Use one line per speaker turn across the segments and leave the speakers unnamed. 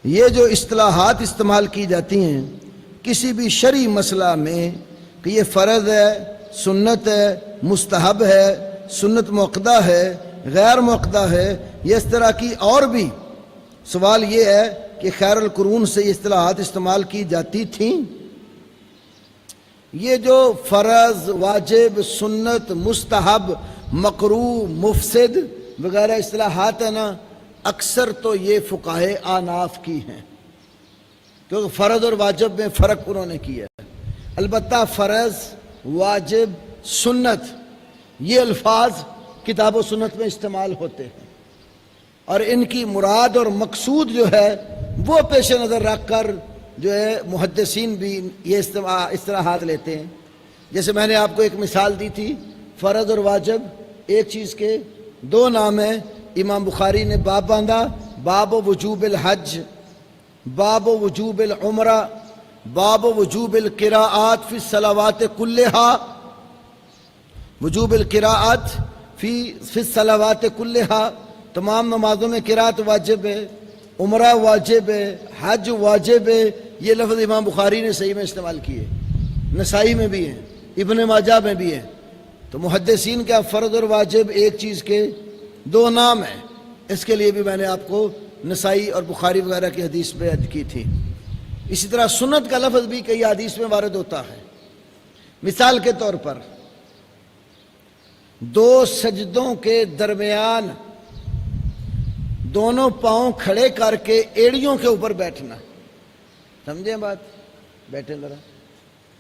یہ جو اصطلاحات استعمال کی جاتی ہیں کسی بھی شرعی مسئلہ میں کہ یہ فرض ہے، سنت ہے، مستحب ہے، سنت مؤکدہ ہے، غیر مؤکدہ ہے، یہ اس طرح کی اور بھی، سوال یہ ہے کہ خیر القرون سے یہ اصطلاحات استعمال کی جاتی تھیں؟ یہ جو فرض، واجب، سنت، مستحب، مکروہ، مفسد وغیرہ اصطلاحات ہیں نا، اکثر تو یہ فقہائے احناف کی ہیں، کیونکہ فرض اور واجب میں فرق انہوں نے کیا ہے۔ البتہ فرض، واجب، سنت یہ الفاظ کتاب و سنت میں استعمال ہوتے ہیں، اور ان کی مراد اور مقصود جو ہے وہ پیش نظر رکھ کر جو ہے محدثین بھی یہ اصطلاحات لیتے ہیں۔ جیسے میں نے آپ کو ایک مثال دی تھی، فرض اور واجب ایک چیز کے دو نام ہیں۔ امام بخاری نے باب باندھا، باب وجوب الحج، باب وجوب العمرہ، باب وجوب القراءات فی الصلوات کلہا، وجوب القراءات فی الصلوات کلہا، تمام نمازوں میں قراءت واجب ہے، عمرہ واجب ہے، حج واجب ہے۔ یہ لفظ امام بخاری نے صحیح میں استعمال کیے، نسائی میں بھی ہیں، ابن ماجہ میں بھی ہیں۔ تو محدثین کا فرض اور واجب ایک چیز کے دو نام ہیں، اس کے لیے بھی میں نے آپ کو نسائی اور بخاری وغیرہ کی حدیث بیان کی تھی۔ اسی طرح سنت کا لفظ بھی کئی حدیث میں وارد ہوتا ہے۔ مثال کے طور پر دو سجدوں کے درمیان دونوں پاؤں کھڑے کر کے ایڑیوں کے اوپر بیٹھنا، سمجھیں بات؟ بیٹھیں ذرا،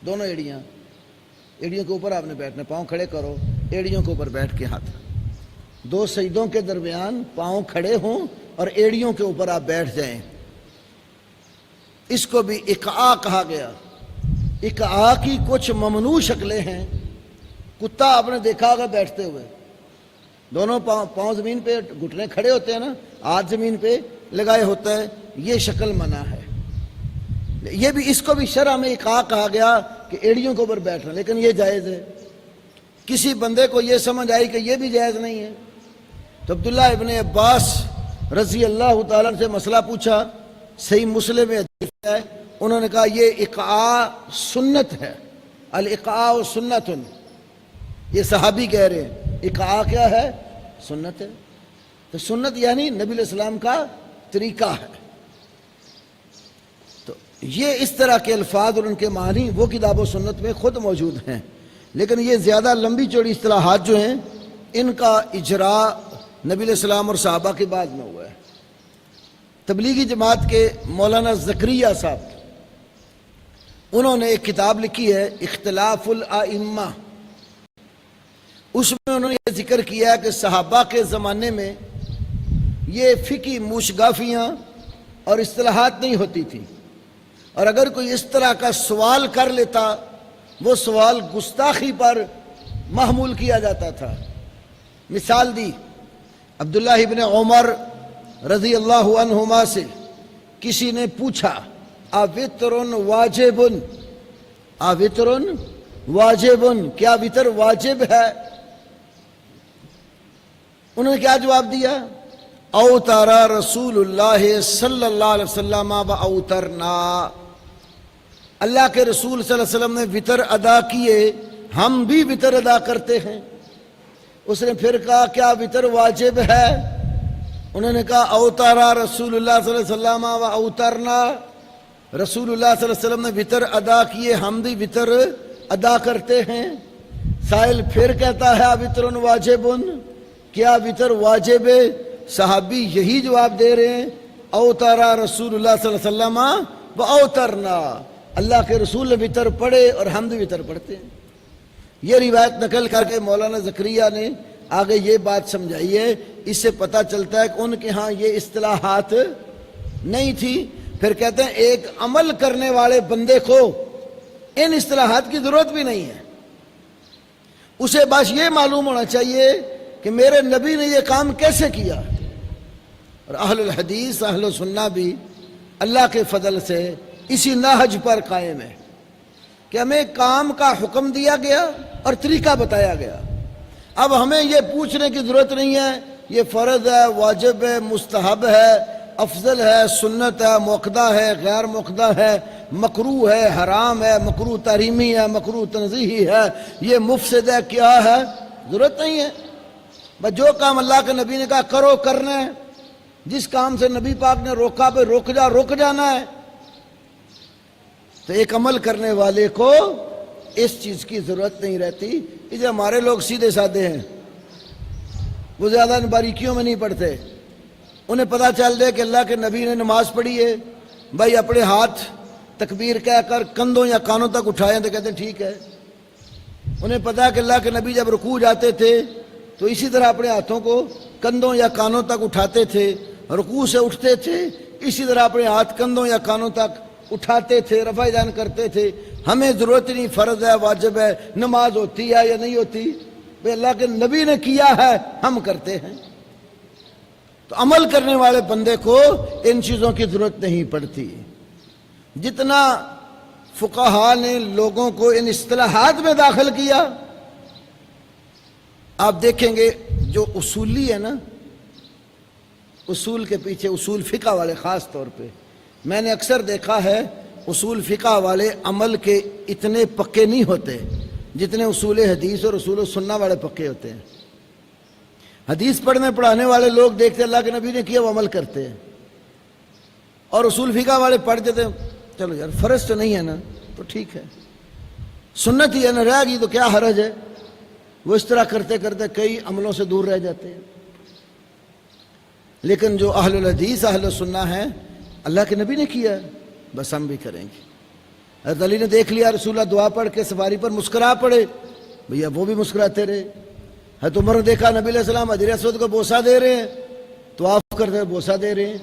دونوں ایڑیوں کے اوپر آپ نے بیٹھنا، پاؤں کھڑے کرو، ایڑیوں کے اوپر بیٹھ کے ہاتھ، دو سجدوں کے درمیان پاؤں کھڑے ہوں اور ایڑیوں کے اوپر آپ بیٹھ جائیں، اس کو بھی اقعاء کہا گیا۔ اقعاء کی کچھ ممنوع شکلیں ہیں۔ کتا آپ نے دیکھا ہوگا بیٹھتے ہوئے، دونوں پاؤں زمین پہ، گھٹنے کھڑے ہوتے ہیں نا، ہاتھ زمین پہ لگائے ہوتا ہے، یہ شکل منع ہے۔ یہ بھی، اس کو بھی شرع میں اقعاء کہا گیا کہ ایڑیوں کے اوپر بیٹھنا، لیکن یہ جائز ہے۔ کسی بندے کو یہ سمجھ آئی کہ یہ بھی جائز نہیں ہے، تو عبداللہ ابن عباس رضی اللہ تعالیٰ سے مسئلہ پوچھا، صحیح مسلم میں حدیث ہے، انہوں نے کہا یہ اقعاء سنت ہے، الاقعاء سنت، یہ صحابی کہہ رہے ہیں اقعاء کیا ہے؟ سنت ہے۔ تو سنت یعنی نبی علیہ السلام کا طریقہ ہے۔ تو یہ اس طرح کے الفاظ اور ان کے معنی وہ کتاب و سنت میں خود موجود ہیں، لیکن یہ زیادہ لمبی چوڑی اصطلاحات جو ہیں ان کا اجراء نبی علیہ السلام اور صحابہ کے بعد میں ہوا ہے۔ تبلیغی جماعت کے مولانا زکریا صاحب، انہوں نے ایک کتاب لکھی ہے اختلاف الائمہ، اس میں انہوں نے یہ ذکر کیا ہے کہ صحابہ کے زمانے میں یہ فقہی موشگافیاں اور اصطلاحات نہیں ہوتی تھی، اور اگر کوئی اس طرح کا سوال کر لیتا وہ سوال گستاخی پر محمول کیا جاتا تھا۔ مثال دی، عبداللہ ابن عمر رضی اللہ عنہما سے کسی نے پوچھا اوتر واجب، اوتر واجب، کیا وتر واجب ہے؟ انہوں نے کیا جواب دیا؟ اوتر رسول اللہ صلی اللہ علیہ وسلم و اوترنا، اللہ کے رسول صلی اللہ علیہ وسلم نے وتر ادا کیے، ہم بھی وتر ادا کرتے ہیں۔ اس نے پھر کہا کیا وتر واجب ہے؟ انہوں نے کہا اوتر رسول اللہ صلی اللہ علیہ وسلم و اوترنا، رسول اللہ صلی اللہ علیہ وسلم نے وتر ادا کیے، ہم بھی وتر ادا کرتے ہیں۔ سائل پھر کہتا ہے وتر واجب، کیا وتر واجب ہے؟ صحابی یہی جواب دے رہے ہیں اوتر رسول اللہ صلی اللہ علیہ وسلم و اوترنا، اللہ کے رسول نے وتر پڑھے اور ہم بھی وتر پڑھتے ہیں۔ یہ روایت نقل کر کے مولانا زکریا نے آگے یہ بات سمجھائی ہے، اس سے پتہ چلتا ہے کہ ان کے ہاں یہ اصطلاحات نہیں تھی۔ پھر کہتے ہیں ایک عمل کرنے والے بندے کو ان اصطلاحات کی ضرورت بھی نہیں ہے، اسے بس یہ معلوم ہونا چاہیے کہ میرے نبی نے یہ کام کیسے کیا۔ اور اہل الحدیث، اہل سنہ بھی اللہ کے فضل سے اسی نہج پر قائم ہے کہ ہمیں کام کا حکم دیا گیا اور طریقہ بتایا گیا، اب ہمیں یہ پوچھنے کی ضرورت نہیں ہے یہ فرض ہے، واجب ہے، مستحب ہے، افضل ہے، سنت ہے، موقدہ ہے، غیر موقدہ ہے، مکروہ ہے، حرام ہے، مکروہ تحریمی ہے، مکروہ تنزیہی ہے، یہ مفسد ہے، کیا ہے، ضرورت نہیں ہے. بس جو کام اللہ کے نبی نے کہا کرو کرنا ہے، جس کام سے نبی پاک نے روکا پہ رک جانا ہے. تو ایک عمل کرنے والے کو اس چیز کی ضرورت نہیں رہتی. اسے ہمارے لوگ سیدھے سادے ہیں، وہ زیادہ ان باریکیوں میں نہیں پڑھتے. انہیں پتہ چل جائے کہ اللہ کے نبی نے نماز پڑھی ہے، بھائی اپنے ہاتھ تکبیر کہہ کر کندھوں یا کانوں تک اٹھائیں تو کہتے ہیں ٹھیک ہے. انہیں پتہ ہے کہ اللہ کے نبی جب رکوع جاتے تھے تو اسی طرح اپنے ہاتھوں کو کندھوں یا کانوں تک اٹھاتے تھے، رکوع سے اٹھتے تھے اسی طرح اپنے ہاتھ کندھوں یا کانوں تک اٹھاتے تھے، رفع دین کرتے تھے. ہمیں ضرورت نہیں، فرض ہے، واجب ہے، نماز ہوتی ہے یا نہیں ہوتی، بھئی اللہ کے نبی نے کیا ہے ہم کرتے ہیں. تو عمل کرنے والے بندے کو ان چیزوں کی ضرورت نہیں پڑتی. جتنا فقہا نے لوگوں کو ان اصطلاحات میں داخل کیا، آپ دیکھیں گے جو اصولی ہے نا، اصول کے پیچھے اصول فقہ والے خاص طور پہ میں نے اکثر دیکھا ہے، اصول فقہ والے عمل کے اتنے پکے نہیں ہوتے جتنے اصول حدیث اور اصول سنہ والے پکے ہوتے ہیں. حدیث پڑھنے پڑھانے والے لوگ دیکھتے اللہ کے نبی نے کیا وہ عمل کرتے ہیں، اور اصول فقہ والے پڑھ دیتے ہیں چلو یار فرض تو نہیں ہے نا تو ٹھیک ہے، سنت ہی ہے نا، رہ گئی تو کیا حرج ہے. وہ اس طرح کرتے کرتے کئی عملوں سے دور رہ جاتے ہیں. لیکن جو اہل الحدیث اہل السنہ ہیں، اللہ کے نبی نے کیا بس ہم بھی کریں گے. حضرت علی نے دیکھ لیا رسول اللہ دعا پڑھ کے سواری پر مسکرا پڑے، بھیا وہ بھی مسکراتے رہے. حضرت عمر نے دیکھا نبی علیہ السلام حجر اسود کو بوسہ دے رہے ہیں، طواف کرتے ہوئے بوسہ دے رہے ہیں.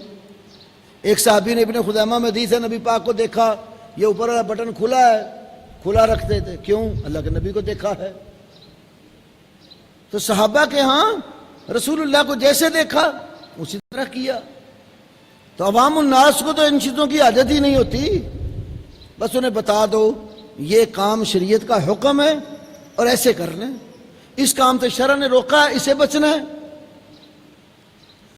ایک صحابی نے ابن خزیمہ میں حدیث ہے، نبی پاک کو دیکھا یہ اوپر والا بٹن کھلا ہے، کھلا رکھتے تھے. کیوں؟ اللہ کے نبی کو دیکھا ہے. تو صحابہ کے ہاں رسول اللہ کو جیسے دیکھا اسی طرح کیا. تو عوام الناس کو تو ان چیزوں کی عادت ہی نہیں ہوتی، بس انہیں بتا دو یہ کام شریعت کا حکم ہے اور ایسے کرنا ہے، اس کام سے شرع نے روکا ہے اسے بچنا ہے.